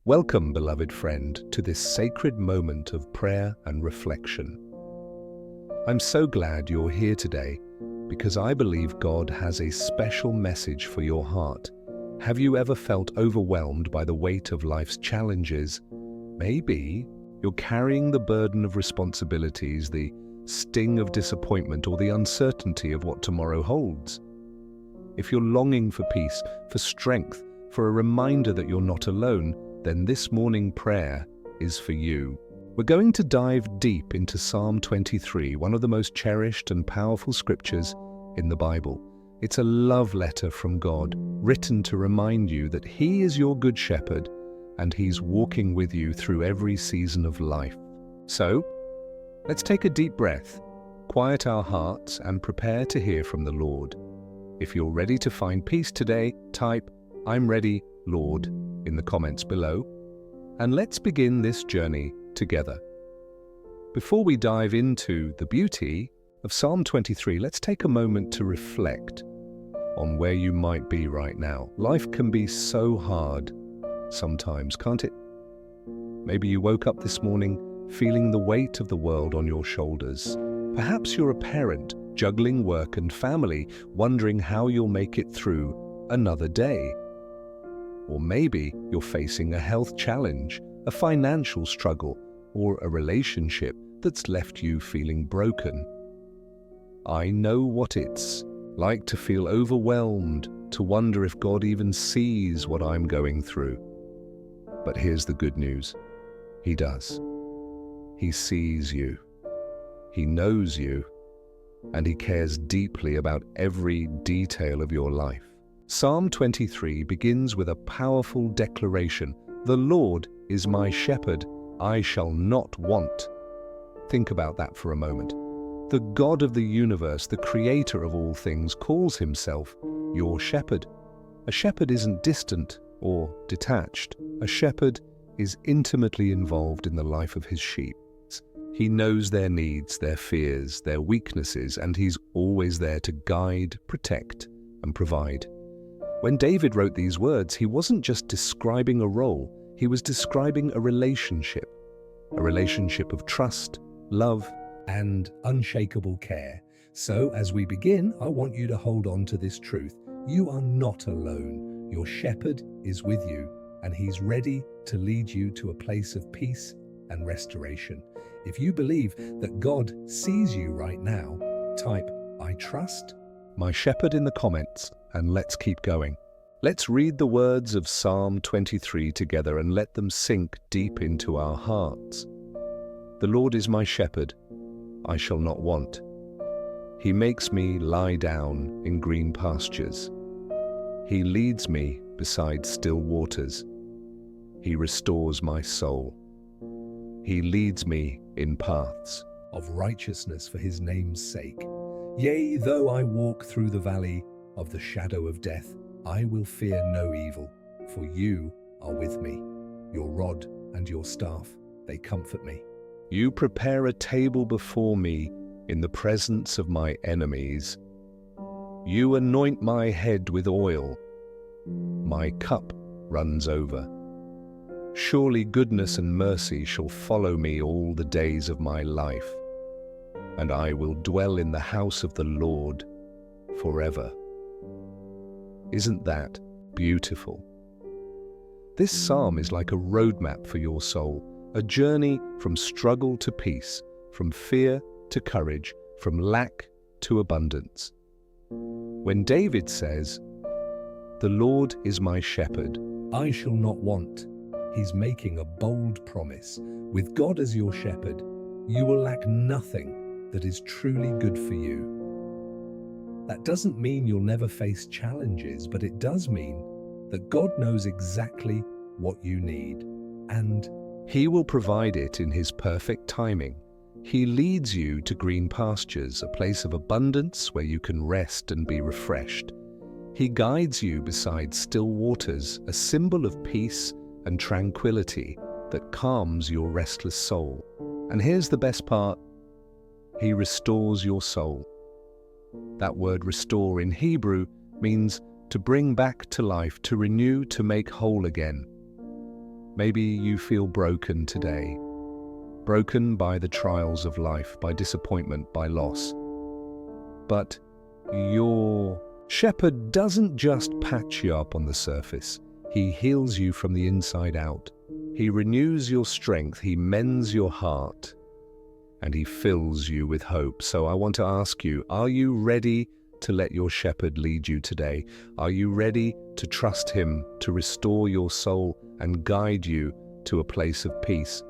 Welcome, beloved friend, to this sacred moment of prayer and reflection. I'm so glad you're here today because I believe God has a special message for your heart. Have you ever felt overwhelmed by the weight of life's challenges? Maybe you're carrying the burden of responsibilities, the sting of disappointment, or the uncertainty of what tomorrow holds. If you're longing for peace, for strength, for a reminder that you're not alone, then this morning prayer is for you. We're going to dive deep into Psalm 23, one of the most cherished and powerful scriptures in the Bible. It's a love letter from God, written to remind you that He is your good shepherd and He's walking with you through every season of life. So, let's take a deep breath, quiet our hearts, and prepare to hear from the Lord. If you're ready to find peace today, type, "I'm ready, Lord," in the comments below, and let's begin this journey together. Before we dive into the beauty of Psalm 23, let's take a moment to reflect on where you might be right now. Life can be so hard sometimes, can't it? Maybe you woke up this morning feeling the weight of the world on your shoulders. Perhaps you're a parent juggling work and family, wondering how you'll make it through another day. Or maybe you're facing a health challenge, a financial struggle, or a relationship that's left you feeling broken. I know what it's like to feel overwhelmed, to wonder if God even sees what I'm going through. But here's the good news. He does. He sees you. He knows you. And He cares deeply about every detail of your life. Psalm 23 begins with a powerful declaration. The Lord is my shepherd, I shall not want. Think about that for a moment. The God of the universe, the creator of all things, calls Himself your shepherd. A shepherd isn't distant or detached. A shepherd is intimately involved in the life of his sheep. He knows their needs, their fears, their weaknesses, and He's always there to guide, protect, and provide. When David wrote these words, he wasn't just describing a role, he was describing a relationship of trust, love, and unshakable care. So as we begin, I want you to hold on to this truth. You are not alone. Your shepherd is with you, and He's ready to lead you to a place of peace and restoration. If you believe that God sees you right now, type, "I trust my shepherd" in the comments, and let's keep going. Let's read the words of Psalm 23 together and let them sink deep into our hearts. The Lord is my shepherd, I shall not want. He makes me lie down in green pastures. He leads me beside still waters. He restores my soul. He leads me in paths of righteousness for His name's sake. Yea, though I walk through the valley of the shadow of death, I will fear no evil, for You are with me. Your rod and Your staff, they comfort me. You prepare a table before me in the presence of my enemies. You anoint my head with oil. My cup runs over. Surely goodness and mercy shall follow me all the days of my life, and I will dwell in the house of the Lord forever. Isn't that beautiful? This psalm is like a roadmap for your soul, a journey from struggle to peace, from fear to courage, from lack to abundance. When David says, "The Lord is my shepherd, I shall not want," he's making a bold promise. With God as your shepherd, you will lack nothing that is truly good for you. That doesn't mean you'll never face challenges, but it does mean that God knows exactly what you need, and He will provide it in His perfect timing. He leads you to green pastures, a place of abundance where you can rest and be refreshed. He guides you beside still waters, a symbol of peace and tranquility that calms your restless soul. And here's the best part, He restores your soul. That word restore in Hebrew means to bring back to life, to renew, to make whole again. Maybe you feel broken today, broken by the trials of life, by disappointment, by loss. But your shepherd doesn't just patch you up on the surface. He heals you from the inside out. He renews your strength, he mends your heart, and he fills you with hope. So I want to ask you, are you ready to let your shepherd lead you today? Are you ready to trust him to restore your soul and guide you to a place of peace?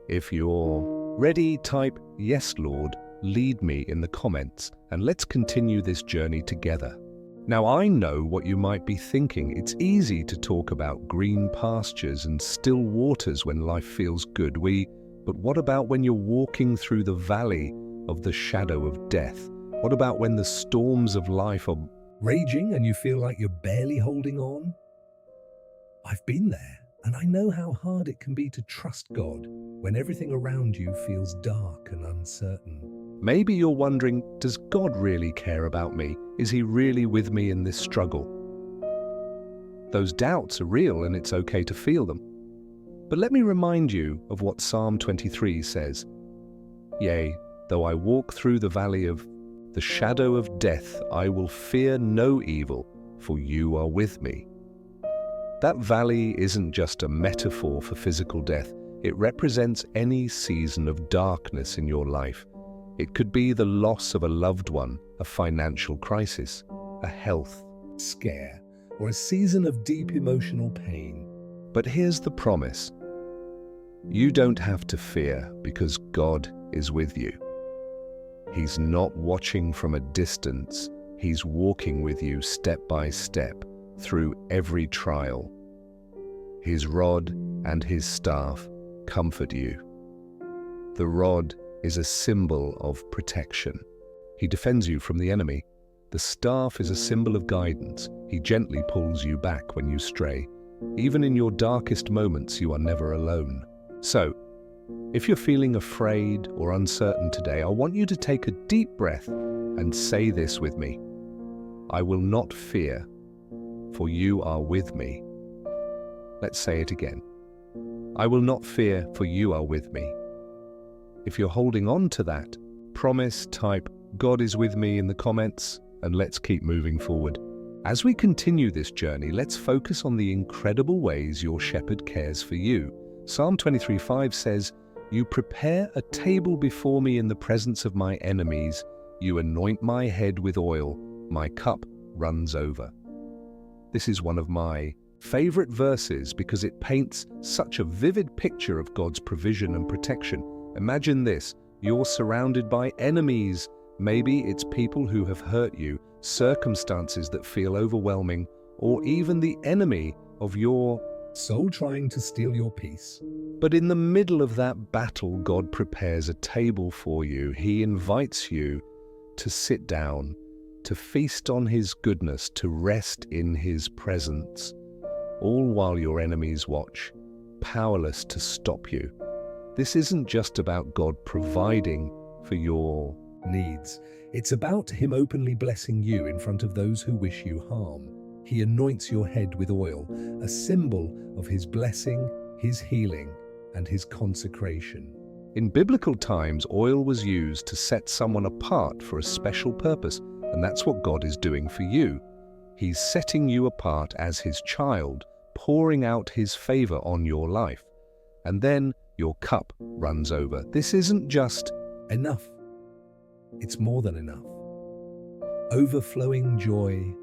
If you're ready, type, "Yes, Lord, lead me" in the comments, and let's continue this journey together. Now, I know what you might be thinking. It's easy to talk about green pastures and still waters when life feels good. But what about when you're walking through the valley of the shadow of death? What about when the storms of life are raging and you feel like you're barely holding on? I've been there, and I know how hard it can be to trust God when everything around you feels dark and uncertain. Maybe you're wondering, does God really care about me? Is he really with me in this struggle? Those doubts are real, and it's okay to feel them. But let me remind you of what Psalm 23 says. "Yea, though I walk through the valley of the shadow of death, I will fear no evil, for you are with me." That valley isn't just a metaphor for physical death. It represents any season of darkness in your life. It could be the loss of a loved one, a financial crisis, a health scare, or a season of deep emotional pain. But here's the promise. You don't have to fear, because God is with you. He's not watching from a distance. He's walking with you step by step through every trial. His rod and his staff comfort you. The rod is a symbol of protection. He defends you from the enemy. The staff is a symbol of guidance. He gently pulls you back when you stray. Even in your darkest moments, you are never alone. So, if you're feeling afraid or uncertain today, I want you to take a deep breath and say this with me. "I will not fear, for you are with me." Let's say it again. "I will not fear, for you are with me." If you're holding on to that promise, type "God is with me" in the comments, and let's keep moving forward. As we continue this journey, let's focus on the incredible ways your shepherd cares for you. Psalm 23:5 says, "You prepare a table before me in the presence of my enemies. You anoint my head with oil. My cup runs over." This is one of my favorite verses because it paints such a vivid picture of God's provision and protection. Imagine this, you're surrounded by enemies. Maybe it's people who have hurt you, circumstances that feel overwhelming, or even the enemy of your soul trying to steal your peace. But in the middle of that battle, God prepares a table for you. He invites you to sit down, to feast on his goodness, to rest in his presence, all while your enemies watch, powerless to stop you. This isn't just about God providing for your needs. It's about him openly blessing you in front of those who wish you harm. He anoints your head with oil, a symbol of his blessing, his healing, and his consecration. In biblical times, oil was used to set someone apart for a special purpose, and that's what God is doing for you. He's setting you apart as his child, pouring out his favor on your life. And then your cup runs over. This isn't just enough. It's more than enough. Overflowing joy,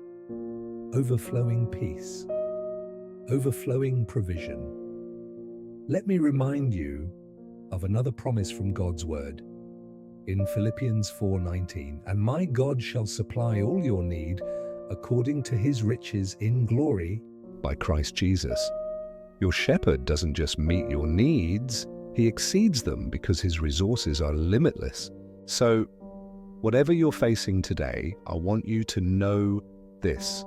overflowing peace, overflowing provision. Let me remind you of another promise from God's word. In Philippians 4:19, "And my God shall supply all your need according to his riches in glory by Christ Jesus." Your shepherd doesn't just meet your needs, he exceeds them because his resources are limitless. So, whatever you're facing today, I want you to know this.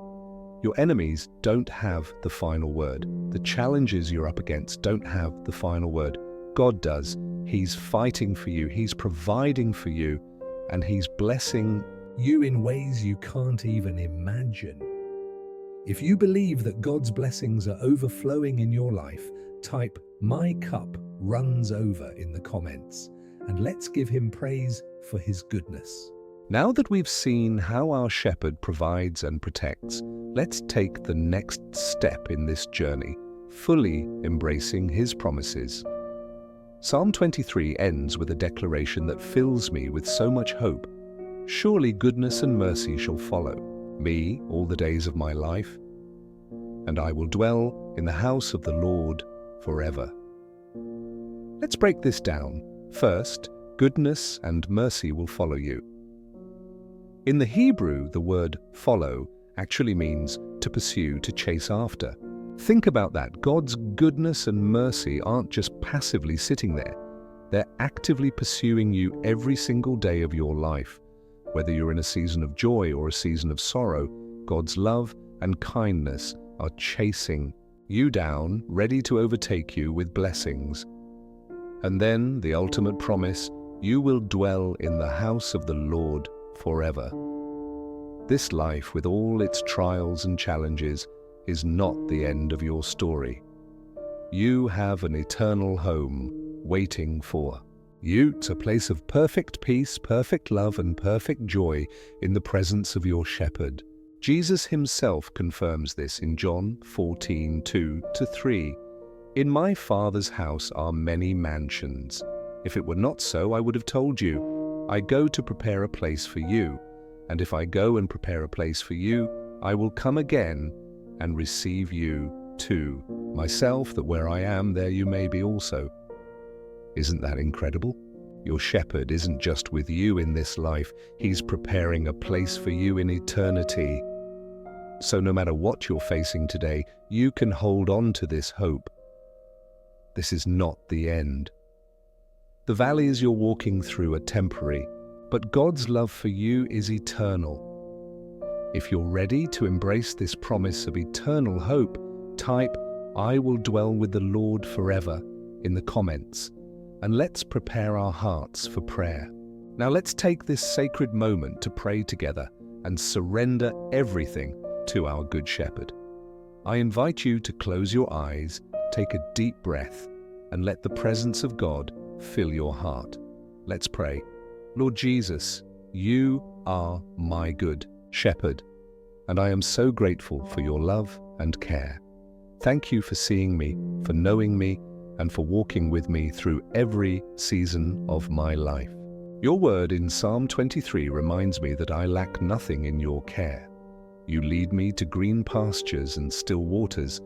Your enemies don't have the final word. The challenges you're up against don't have the final word. God does. He's fighting for you, he's providing for you, and he's blessing you in ways you can't even imagine. If you believe that God's blessings are overflowing in your life, Type "My cup runs over" in the comments, and let's give him praise for his goodness. Now that we've seen how our shepherd provides and protects, let's take the next step in this journey, fully embracing his promises. Psalm 23 ends with a declaration that fills me with so much hope. Surely goodness and mercy shall follow me all the days of my life, and I will dwell in the house of the Lord forever. Let's break this down. First, goodness and mercy will follow you. In the Hebrew, the word follow actually means to pursue, to chase after. Think about that. God's goodness and mercy aren't just passively sitting there. They're actively pursuing you every single day of your life. Whether you're in a season of joy or a season of sorrow, God's love and kindness are chasing you down, ready to overtake you with blessings. And then the ultimate promise, you will dwell in the house of the Lord forever. This life, with all its trials and challenges, is not the end of your story. You have an eternal home waiting for you. It's a place of perfect peace, perfect love, and perfect joy in the presence of your shepherd. Jesus himself confirms this in John 14:2-3. In my Father's house are many mansions. If it were not so, I would have told you. I go to prepare a place for you. And if I go and prepare a place for you, I will come again and receive you to myself, that where I am, there you may be also. Isn't that incredible? Your shepherd isn't just with you in this life, he's preparing a place for you in eternity. So no matter what you're facing today, you can hold on to this hope. This is not the end. The valleys you're walking through are temporary, but God's love for you is eternal. If you're ready to embrace this promise of eternal hope, type "I will dwell with the Lord forever" in the comments, and let's prepare our hearts for prayer. Now let's take this sacred moment to pray together and surrender everything to our Good Shepherd. I invite you to close your eyes, take a deep breath, and let the presence of God fill your heart. Let's pray. Lord Jesus, you are my Good Shepherd, and I am so grateful for your love and care. Thank you for seeing me, for knowing me, and for walking with me through every season of my life. Your word in Psalm 23 reminds me that I lack nothing in your care. You lead me to green pastures and still waters,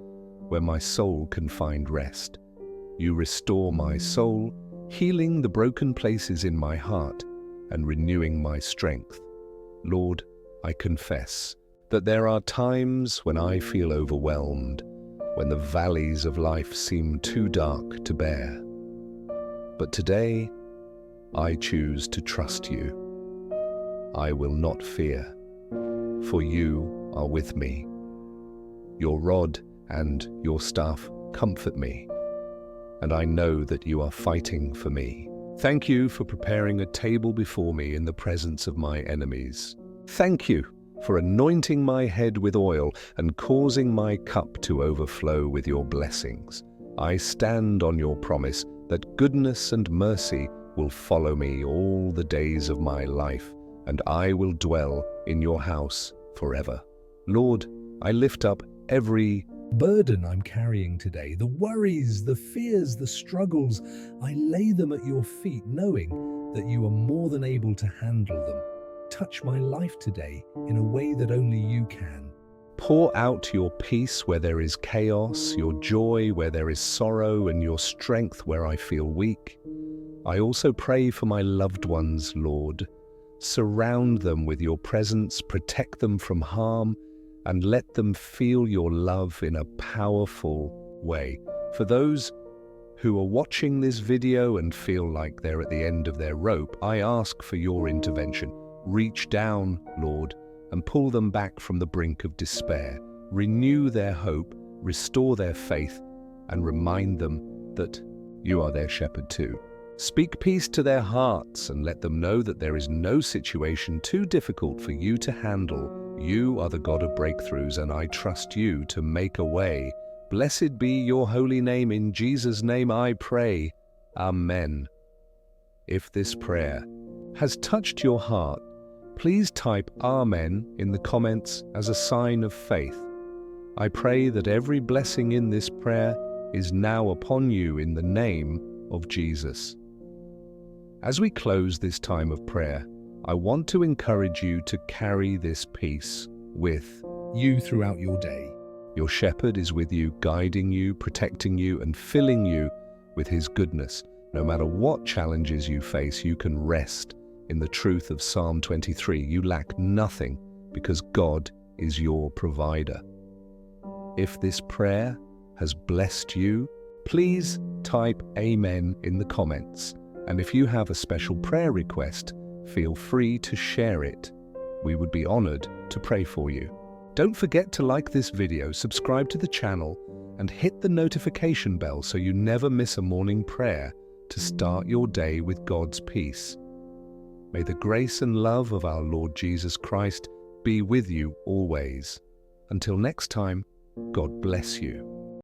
where my soul can find rest. You restore my soul, healing the broken places in my heart and renewing my strength. Lord, I confess that there are times when I feel overwhelmed, when the valleys of life seem too dark to bear. But today, I choose to trust you. I will not fear, for you are with me. Your rod and your staff comfort me, and I know that you are fighting for me. Thank you for preparing a table before me in the presence of my enemies. Thank you for anointing my head with oil and causing my cup to overflow with your blessings. I stand on your promise that goodness and mercy will follow me all the days of my life, and I will dwell in your house forever. Lord, I lift up every burden I'm carrying today, the worries, the fears, the struggles. I lay them at your feet, knowing that you are more than able to handle them. Touch my life today in a way that only you can. Pour out your peace where there is chaos, your joy where there is sorrow, and your strength where I feel weak. I also pray for my loved ones, Lord. Surround them with your presence, protect them from harm, and let them feel your love in a powerful way. For those who are watching this video and feel like they're at the end of their rope, I ask for your intervention. Reach down, Lord, and pull them back from the brink of despair. Renew their hope, restore their faith, and remind them that you are their shepherd too. Speak peace to their hearts and let them know that there is no situation too difficult for you to handle. You are the God of breakthroughs, and I trust you to make a way. Blessed be your holy name. In Jesus' name I pray. Amen. If this prayer has touched your heart, please type Amen in the comments as a sign of faith. I pray that every blessing in this prayer is now upon you in the name of Jesus. As we close this time of prayer, I want to encourage you to carry this peace with you throughout your day. Your shepherd is with you, guiding you, protecting you, and filling you with his goodness. No matter what challenges you face, you can rest in the truth of Psalm 23. You lack nothing because God is your provider. If this prayer has blessed you, please type Amen in the comments. And if you have a special prayer request, feel free to share it. We would be honored to pray for you. Don't forget to like this video, subscribe to the channel, and hit the notification bell so you never miss a morning prayer to start your day with God's peace. May the grace and love of our Lord Jesus Christ be with you always. Until next time, God bless you.